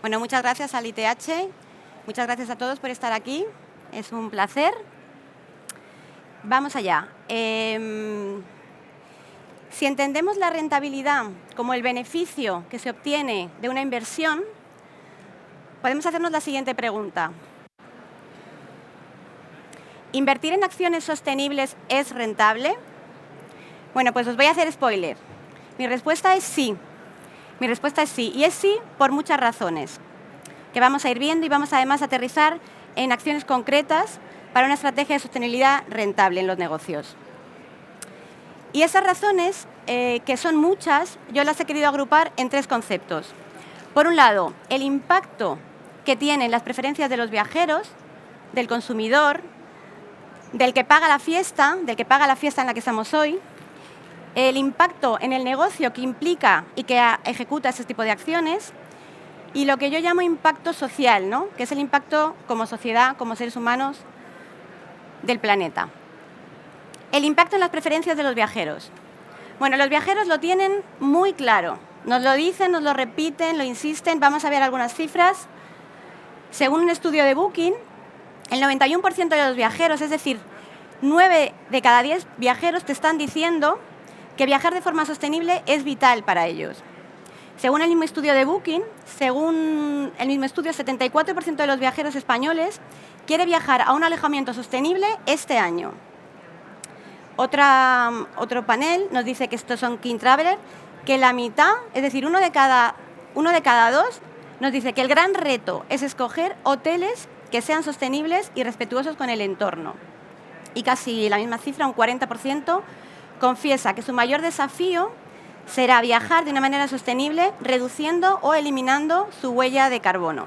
Bueno, muchas gracias al ITH, muchas gracias a todos por estar aquí, es un placer. Vamos allá. Si entendemos la rentabilidad como el beneficio que se obtiene de una inversión, podemos hacernos la siguiente pregunta. ¿Invertir en acciones sostenibles es rentable? Bueno, pues os voy a hacer spoiler. Mi respuesta es sí. Mi respuesta es sí, y es sí por muchas razones, que vamos a ir viendo y vamos además a aterrizar en acciones concretas para una estrategia de sostenibilidad rentable en los negocios. Y esas razones, que son muchas, yo las he querido agrupar en tres conceptos. Por un lado, el impacto que tienen las preferencias de los viajeros, del consumidor, del que paga la fiesta en la que estamos hoy, el impacto en el negocio que implica y que ejecuta ese tipo de acciones, y lo que yo llamo impacto social, ¿no? Que es el impacto como sociedad, como seres humanos del planeta. El impacto en las preferencias de los viajeros. Bueno, los viajeros lo tienen muy claro. Nos lo dicen, nos lo repiten, lo insisten. Vamos a ver algunas cifras. Según un estudio de Booking, el 91% de los viajeros, es decir, 9 de cada 10 viajeros te están diciendo que viajar de forma sostenible es vital para ellos. Según el mismo estudio de Booking, según el mismo estudio, 74% de los viajeros españoles quiere viajar a un alojamiento sostenible este año. Otro panel nos dice que estos son King Traveler, que la mitad, es decir, uno de cada dos, nos dice que el gran reto es escoger hoteles que sean sostenibles y respetuosos con el entorno. Y casi la misma cifra, un 40%, confiesa que su mayor desafío será viajar de una manera sostenible, reduciendo o eliminando su huella de carbono.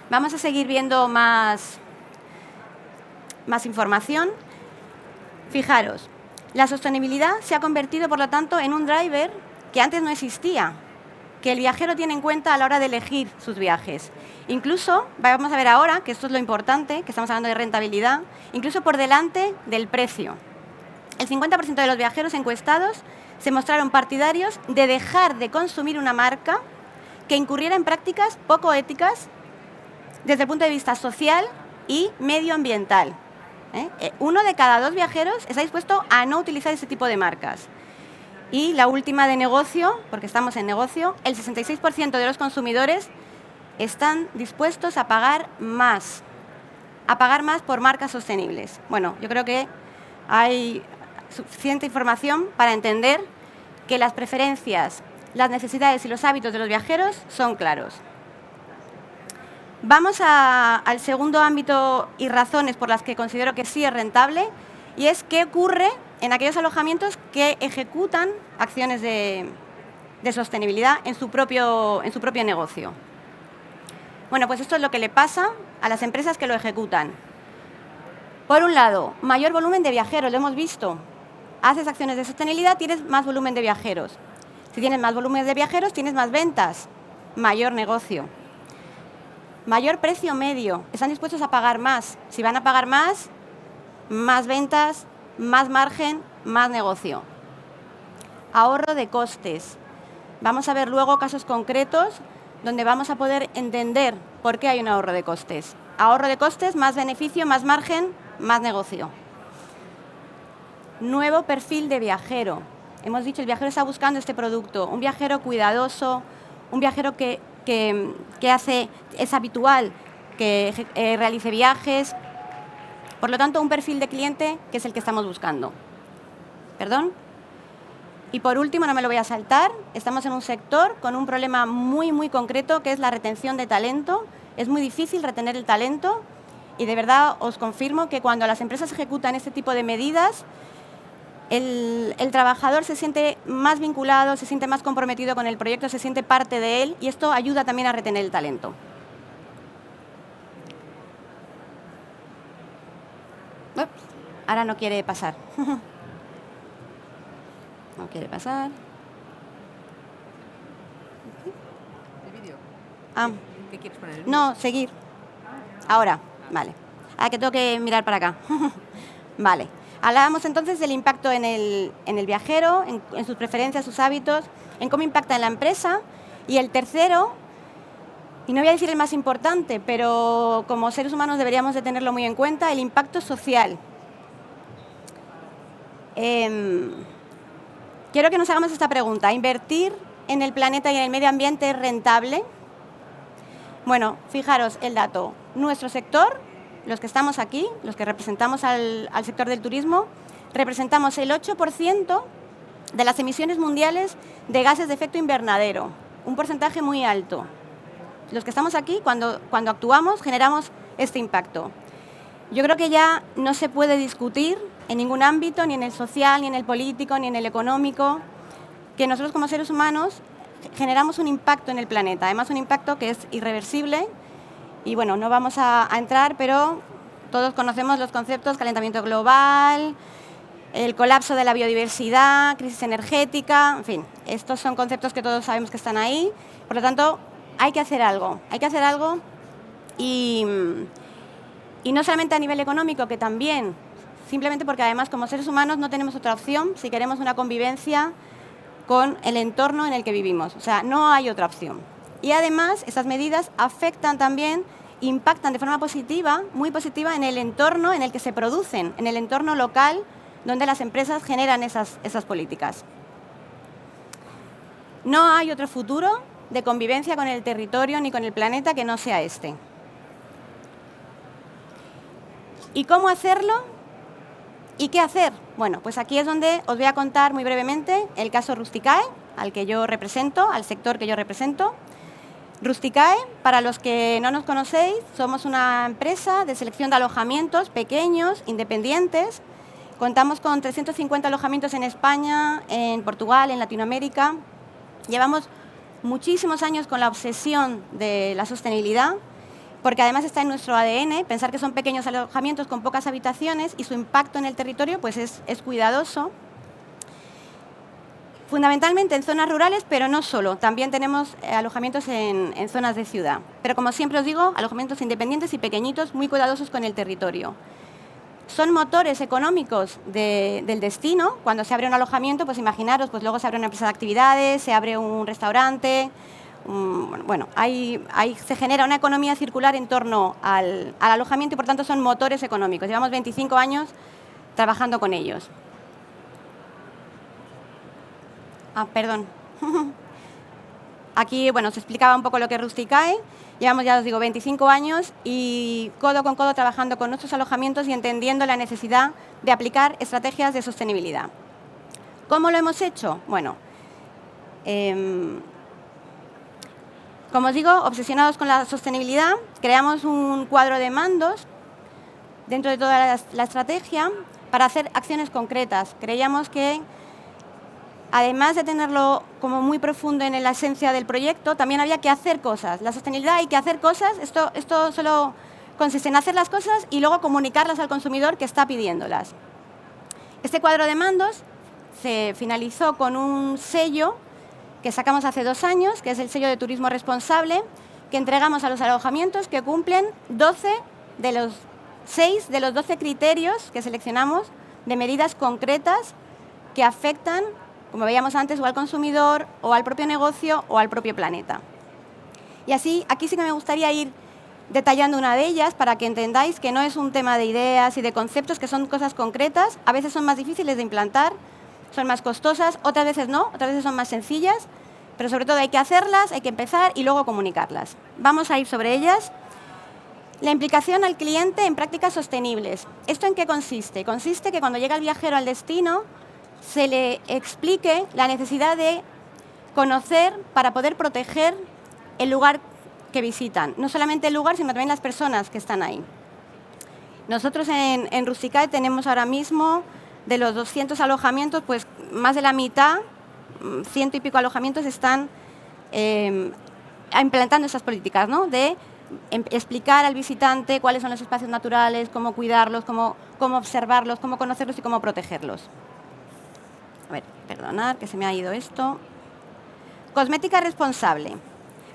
Vamos a seguir viendo más información. Fijaros, la sostenibilidad se ha convertido, por lo tanto, en un driver que antes no existía, que el viajero tiene en cuenta a la hora de elegir sus viajes. Incluso, vamos a ver ahora, que esto es lo importante, que estamos hablando de rentabilidad, incluso por delante del precio. El 50% de los viajeros encuestados se mostraron partidarios de dejar de consumir una marca que incurriera en prácticas poco éticas desde el punto de vista social y medioambiental. Uno de cada dos viajeros está dispuesto a no utilizar ese tipo de marcas. Y la última de negocio, porque estamos en negocio, el 66% de los consumidores están dispuestos a pagar más por marcas sostenibles. Bueno, yo creo que hay suficiente información para entender que las preferencias, las necesidades y los hábitos de los viajeros son claros. Vamos al segundo ámbito y razones por las que considero que sí es rentable, y es qué ocurre en aquellos alojamientos que ejecutan acciones de sostenibilidad en su propio negocio. Bueno, pues esto es lo que le pasa a las empresas que lo ejecutan. Por un lado, mayor volumen de viajeros, lo hemos visto. Haces acciones de sostenibilidad, tienes más volumen de viajeros. Si tienes más volumen de viajeros, tienes más ventas, mayor negocio. Mayor precio medio, están dispuestos a pagar más. Si van a pagar más, más ventas, más margen, más negocio. Ahorro de costes. Vamos a ver luego casos concretos donde vamos a poder entender por qué hay un ahorro de costes. Ahorro de costes, más beneficio, más margen, más negocio. Nuevo perfil de viajero. Hemos dicho, el viajero está buscando este producto. Un viajero cuidadoso, un viajero que es habitual, que realice viajes. Por lo tanto, un perfil de cliente que es el que estamos buscando. ¿Perdón? Y por último, no me lo voy a saltar, estamos en un sector con un problema muy, muy concreto, que es la retención de talento. Es muy difícil retener el talento y de verdad os confirmo que cuando las empresas ejecutan este tipo de medidas, el trabajador se siente más vinculado, se siente más comprometido con el proyecto, se siente parte de él, y esto ayuda también a retener el talento. Ups, ahora no quiere pasar. No quiere pasar. ¿El vídeo? Ah. ¿Qué quieres poner? No, seguir. Ahora, vale. Ah, que tengo que mirar para acá. Vale. Hablábamos entonces del impacto en el viajero, en sus preferencias, sus hábitos, en cómo impacta en la empresa Y el tercero, y no voy a decir el más importante, pero como seres humanos deberíamos de tenerlo muy en cuenta, el impacto social. Quiero que nos hagamos esta pregunta. ¿Invertir en el planeta y en el medio ambiente es rentable? Bueno, fijaros el dato. Nuestro sector, los que estamos aquí, los que representamos al sector del turismo, representamos el 8% de las emisiones mundiales de gases de efecto invernadero. Un porcentaje muy alto. Los que estamos aquí, cuando actuamos, generamos este impacto. Yo creo que ya no se puede discutir en ningún ámbito, ni en el social, ni en el político, ni en el económico, que nosotros como seres humanos generamos un impacto en el planeta. Además, un impacto que es irreversible. Y bueno, no vamos a entrar, pero todos conocemos los conceptos: calentamiento global, el colapso de la biodiversidad, crisis energética, en fin, estos son conceptos que todos sabemos que están ahí. Por lo tanto, hay que hacer algo y no solamente a nivel económico, que también, simplemente porque además como seres humanos no tenemos otra opción si queremos una convivencia con el entorno en el que vivimos. O sea, no hay otra opción. Y además, estas medidas afectan también, impactan de forma positiva, muy positiva, en el entorno en el que se producen, en el entorno local donde las empresas generan esas políticas. No hay otro futuro de convivencia con el territorio ni con el planeta que no sea este. ¿Y cómo hacerlo? ¿Y qué hacer? Bueno, pues aquí es donde os voy a contar muy brevemente el caso Rusticae, al que yo represento, al sector que yo represento. Rusticae, para los que no nos conocéis, somos una empresa de selección de alojamientos pequeños, independientes. Contamos con 350 alojamientos en España, en Portugal, en Latinoamérica. Llevamos muchísimos años con la obsesión de la sostenibilidad, porque además está en nuestro ADN, pensar que son pequeños alojamientos con pocas habitaciones y su impacto en el territorio pues es cuidadoso. Fundamentalmente en zonas rurales, pero no solo. También tenemos alojamientos en zonas de ciudad. Pero como siempre os digo, alojamientos independientes y pequeñitos, muy cuidadosos con el territorio. Son motores económicos del destino. Cuando se abre un alojamiento, pues imaginaros, pues luego se abre una empresa de actividades, se abre un restaurante. Bueno, ahí se genera una economía circular en torno al alojamiento y por tanto son motores económicos. Llevamos 25 años trabajando con ellos. Perdón. Aquí, bueno, os explicaba un poco lo que es Rusticae. Llevamos, ya os digo, 25 años y codo con codo trabajando con nuestros alojamientos y entendiendo la necesidad de aplicar estrategias de sostenibilidad. ¿Cómo lo hemos hecho? Bueno, como os digo, obsesionados con la sostenibilidad, creamos un cuadro de mandos dentro de toda la estrategia para hacer acciones concretas. Creíamos que, además de tenerlo como muy profundo en la esencia del proyecto, también había que hacer cosas. La sostenibilidad, hay que hacer cosas. Esto solo consiste en hacer las cosas y luego comunicarlas al consumidor que está pidiéndolas. Este cuadro de mandos se finalizó con un sello que sacamos hace 2 años, que es el sello de turismo responsable, que entregamos a los alojamientos que cumplen 6 de los 12 criterios que seleccionamos de medidas concretas que afectan, como veíamos antes, o al consumidor, o al propio negocio, o al propio planeta. Y así, aquí sí que me gustaría ir detallando una de ellas para que entendáis que no es un tema de ideas y de conceptos, que son cosas concretas. A veces son más difíciles de implantar, son más costosas, otras veces no, otras veces son más sencillas, pero sobre todo hay que hacerlas, hay que empezar y luego comunicarlas. Vamos a ir sobre ellas. La implicación al cliente en prácticas sostenibles. ¿Esto en qué consiste? Consiste que cuando llega el viajero al destino, se le explique la necesidad de conocer para poder proteger el lugar que visitan. No solamente el lugar, sino también las personas que están ahí. Nosotros en Rusticae tenemos ahora mismo, de los 200 alojamientos, pues más de la mitad, 100 y pico alojamientos, están implantando esas políticas, ¿no? De explicar al visitante cuáles son los espacios naturales, cómo cuidarlos, cómo observarlos, cómo conocerlos y cómo protegerlos. A ver, perdonad que se me ha ido esto. Cosmética responsable.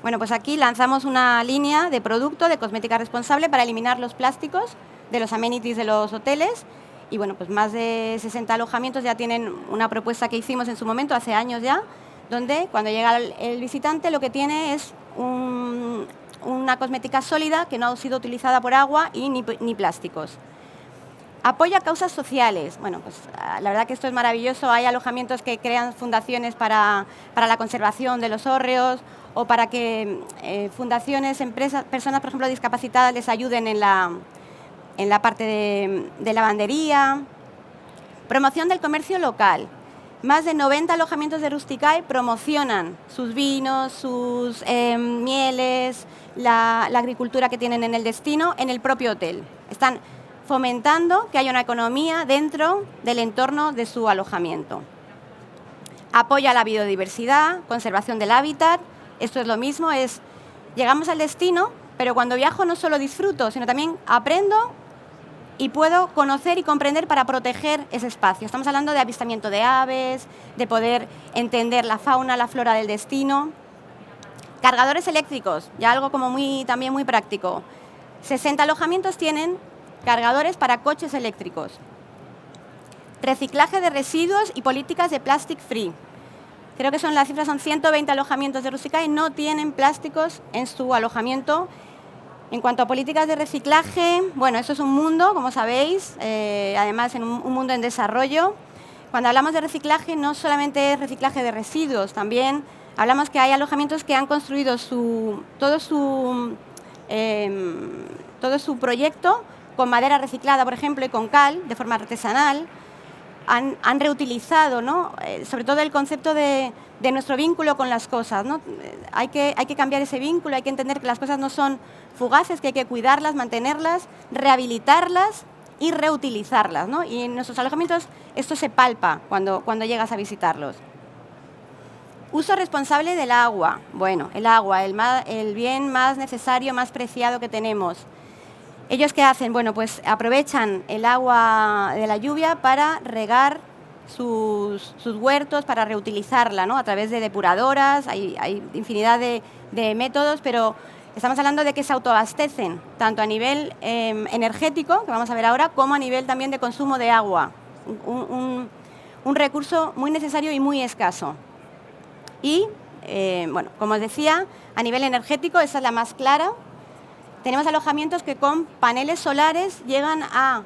Bueno, pues aquí lanzamos una línea de producto de cosmética responsable para eliminar los plásticos de los amenities de los hoteles. Y bueno, pues más de 60 alojamientos ya tienen una propuesta que hicimos en su momento, hace años ya, donde cuando llega el visitante lo que tiene es una cosmética sólida que no ha sido utilizada por agua y ni plásticos. Apoya causas sociales. Bueno, pues la verdad que esto es maravilloso. Hay alojamientos que crean fundaciones para la conservación de los hórreos o para que fundaciones, empresas, personas, por ejemplo, discapacitadas les ayuden en la parte de lavandería. Promoción del comercio local. Más de 90 alojamientos de Rusticae promocionan sus vinos, sus mieles, la agricultura que tienen en el destino, en el propio hotel. Están fomentando que haya una economía dentro del entorno de su alojamiento. Apoya la biodiversidad, conservación del hábitat. Esto es lo mismo, llegamos al destino, pero cuando viajo no solo disfruto, sino también aprendo y puedo conocer y comprender para proteger ese espacio. Estamos hablando de avistamiento de aves, de poder entender la fauna, la flora del destino. Cargadores eléctricos, ya algo como también muy práctico. 60 alojamientos tienen cargadores para coches eléctricos. Reciclaje de residuos y políticas de plastic free. Creo que las cifras son 120 alojamientos de Rusticae no tienen plásticos en su alojamiento. En cuanto a políticas de reciclaje, bueno, eso es un mundo, como sabéis, además en un mundo en desarrollo. Cuando hablamos de reciclaje, no solamente es reciclaje de residuos, también hablamos que hay alojamientos que han construido todo su proyecto con madera reciclada, por ejemplo, y con cal, de forma artesanal. Han reutilizado, ¿no? Sobre todo el concepto de nuestro vínculo con las cosas, ¿no? Hay que cambiar ese vínculo, hay que entender que las cosas no son fugaces, que hay que cuidarlas, mantenerlas, rehabilitarlas y reutilizarlas, ¿no? Y en nuestros alojamientos esto se palpa cuando llegas a visitarlos. Uso responsable del agua. Bueno, el agua, el bien más necesario, más preciado que tenemos. ¿Ellos qué hacen? Bueno, pues aprovechan el agua de la lluvia para regar sus huertos, para reutilizarla, ¿no? A través de depuradoras, hay infinidad de métodos, pero estamos hablando de que se autoabastecen, tanto a nivel energético, que vamos a ver ahora, como a nivel también de consumo de agua. Un recurso muy necesario y muy escaso. Y, bueno, como os decía, a nivel energético, esa es la más clara. Tenemos alojamientos que con paneles solares llegan a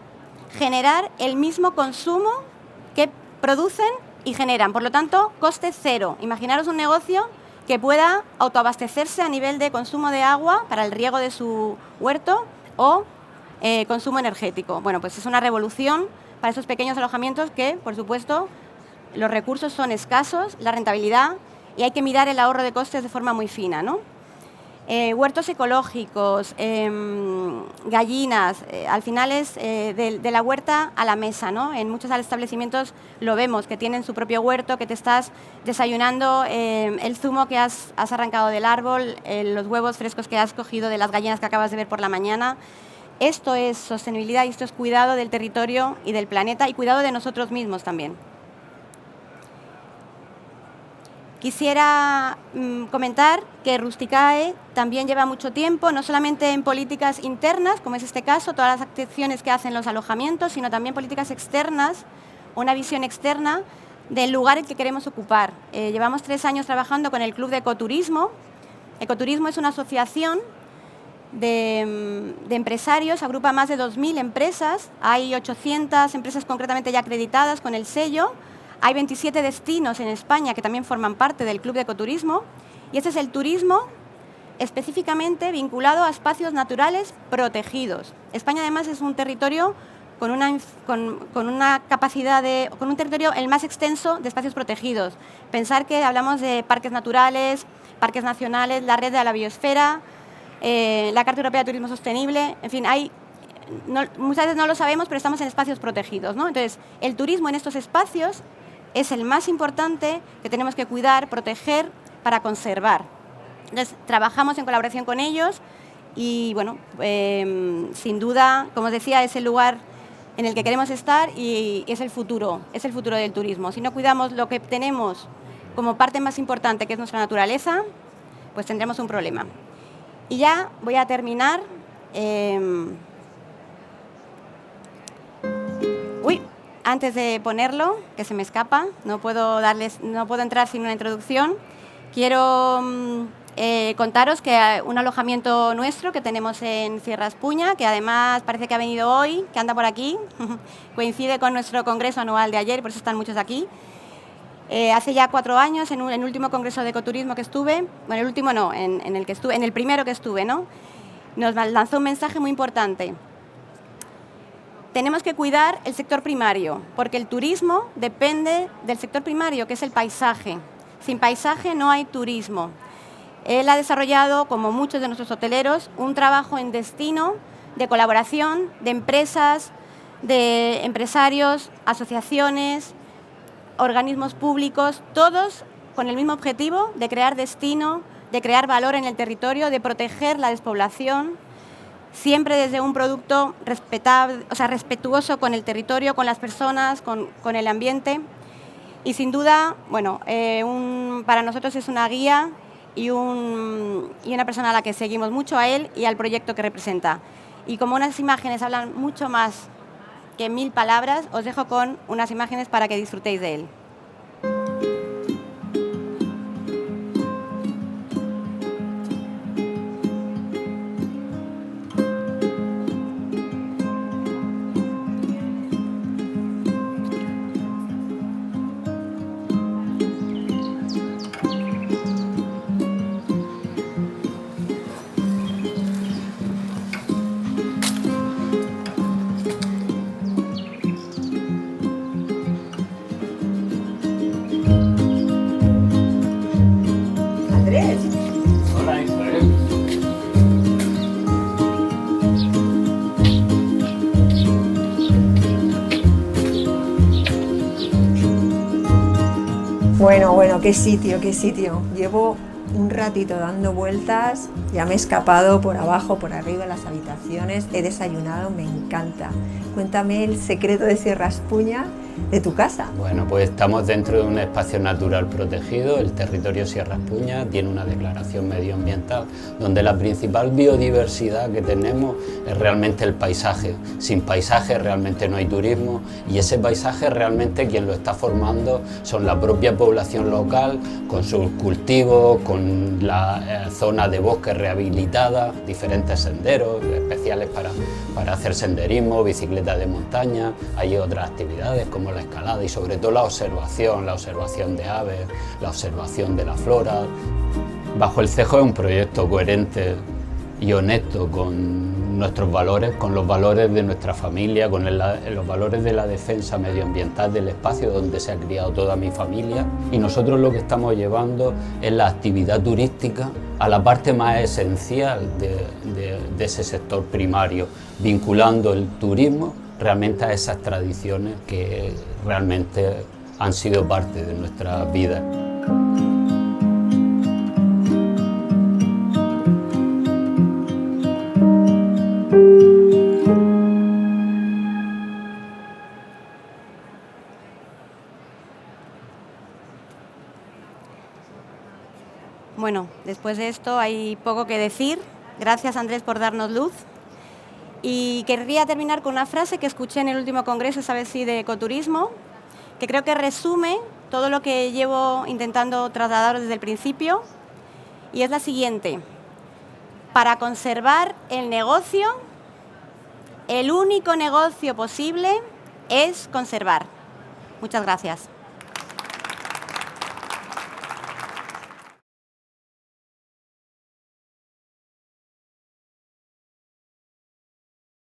generar el mismo consumo que producen y generan. Por lo tanto, coste cero. Imaginaros un negocio que pueda autoabastecerse a nivel de consumo de agua para el riego de su huerto o consumo energético. Bueno, pues es una revolución para esos pequeños alojamientos que, por supuesto, los recursos son escasos, la rentabilidad, y hay que mirar el ahorro de costes de forma muy fina, ¿no? Huertos ecológicos, gallinas, al final es de la huerta a la mesa, ¿no? En muchos establecimientos lo vemos, que tienen su propio huerto, que te estás desayunando el zumo que has arrancado del árbol, los huevos frescos que has cogido de las gallinas que acabas de ver por la mañana. Esto es sostenibilidad y esto es cuidado del territorio y del planeta y cuidado de nosotros mismos también. Quisiera comentar que Rusticae también lleva mucho tiempo, no solamente en políticas internas, como es este caso, todas las acciones que hacen los alojamientos, sino también políticas externas, una visión externa del lugar en que queremos ocupar. Llevamos 3 años trabajando con el Club de Ecoturismo. Ecoturismo es una asociación de empresarios, agrupa más de 2.000 empresas, hay 800 empresas concretamente ya acreditadas con el sello. Hay 27 destinos en España que también forman parte del Club de Ecoturismo y este es el turismo específicamente vinculado a espacios naturales protegidos. España además es un territorio con una capacidad con un territorio el más extenso de espacios protegidos. Pensar que hablamos de parques naturales, parques nacionales, la red de la biosfera, la Carta Europea de Turismo Sostenible, en fin, muchas veces no lo sabemos, pero estamos en espacios protegidos, ¿no? Entonces, el turismo en estos espacios es el más importante que tenemos que cuidar, proteger para conservar. Entonces, trabajamos en colaboración con ellos y, bueno, sin duda, como os decía, es el lugar en el que queremos estar y es el futuro del turismo. Si no cuidamos lo que tenemos como parte más importante, que es nuestra naturaleza, pues tendremos un problema. Y ya voy a terminar. antes de ponerlo, que se me escapa, no puedo entrar sin una introducción, quiero contaros que un alojamiento nuestro que tenemos en Sierra Espuña, que además parece que ha venido hoy, que anda por aquí, coincide con nuestro congreso anual de ayer, por eso están muchos aquí. Hace ya 4 años, en el último congreso de ecoturismo que estuve, bueno, el último no, en el primero que estuve, ¿no? Nos lanzó un mensaje muy importante. Tenemos que cuidar el sector primario, porque el turismo depende del sector primario, que es el paisaje. Sin paisaje no hay turismo. Él ha desarrollado, como muchos de nuestros hoteleros, un trabajo en destino de colaboración de empresas, de empresarios, asociaciones, organismos públicos, todos con el mismo objetivo de crear destino, de crear valor en el territorio, de proteger la despoblación, siempre desde un producto respetable, o sea, respetuoso con el territorio, con las personas, con el ambiente. Y sin duda, bueno, para nosotros es una guía y una persona a la que seguimos mucho, a él y al proyecto que representa. Y como unas imágenes hablan mucho más que 1000 palabras, os dejo con unas imágenes para que disfrutéis de él. Bueno, qué sitio. Llevo un ratito dando vueltas, ya me he escapado por abajo, por arriba de las habitaciones, he desayunado, me encanta. Cuéntame el secreto de Sierra Espuña, de tu casa. Bueno, pues estamos dentro de un espacio natural protegido, el territorio Sierra Espuña tiene una declaración medioambiental donde la principal biodiversidad que tenemos es realmente el paisaje. Sin paisaje realmente no hay turismo y ese paisaje realmente quien lo está formando son la propia población local con sus cultivos, con la zona de bosque rehabilitada, diferentes senderos especiales para hacer senderismo, bicicleta de montaña, hay otras actividades como la escalada y sobre todo la observación de aves, la observación de la flora. Bajo el Cejo es un proyecto coherente y honesto con nuestros valores, con los valores de nuestra familia, con los valores de la defensa medioambiental del espacio donde se ha criado toda mi familia, y nosotros lo que estamos llevando es la actividad turística a la parte más esencial de ese sector primario, vinculando el turismo realmente a esas tradiciones que realmente han sido parte de nuestra vida. Bueno, después de esto hay poco que decir. Gracias, Andrés, por darnos luz. Y querría terminar con una frase que escuché en el último congreso, esta vez sí, de ecoturismo, que creo que resume todo lo que llevo intentando trasladaros desde el principio, y es la siguiente. Para conservar el negocio, el único negocio posible es conservar. Muchas gracias.